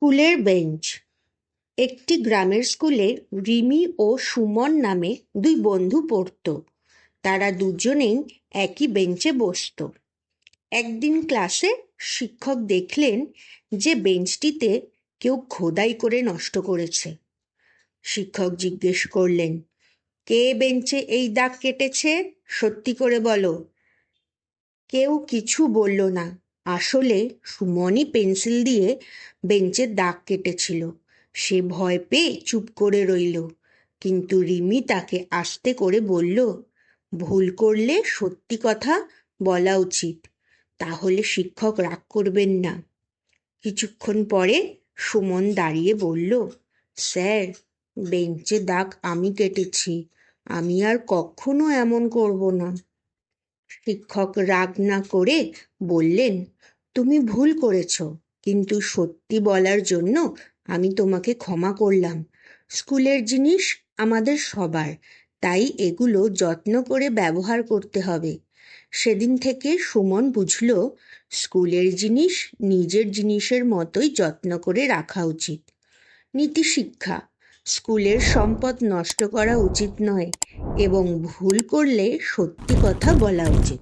স্কুলের বেঞ্চ। একটি গ্রামের স্কুলে রিমি ও সুমন নামে দুই বন্ধু পড়ত। তারা দুজনেই একই বেঞ্চে বসত। একদিন ক্লাসে শিক্ষক দেখলেন যে বেঞ্চটিতে কেউ খোদাই করে নষ্ট করেছে। শিক্ষক জিজ্ঞেস করলেন, কে বেঞ্চে এই দাগ কেটেছে? সত্যি করে বলো। কেউ কিছু বলল না। আসলে সুমনই পেন্সিল দিয়ে বেঞ্চের দাগ কেটেছিল। সে ভয় পেয়ে চুপ করে রইল। কিন্তু রিমি তাকে আস্তে করে বলল, ভুল করলে সত্যি কথা বলা উচিত, তাহলে শিক্ষক রাগ করবেন না। কিছুক্ষণ পরে সুমন দাঁড়িয়ে বলল, স্যার, বেঞ্চে দাগ আমি কেটেছি। আমি আর কখনো এমন করব না। শিক্ষক রাগ না করে বললেন, তুমি ভুল করেছ, কিন্তু সত্যি বলার জন্য আমি তোমাকে ক্ষমা করলাম। স্কুলের জিনিস আমাদের সবার, তাই এগুলো যত্ন করে ব্যবহার করতে হবে। সেদিন থেকে সুমন বুঝল, স্কুলের জিনিস নিজের জিনিসের মতোই যত্ন করে রাখা উচিত। নীতি শিক্ষা: স্কুলের সম্পদ নষ্ট করা উচিত নয় এবং ভুল করলে সত্যি কথা বলা উচিত।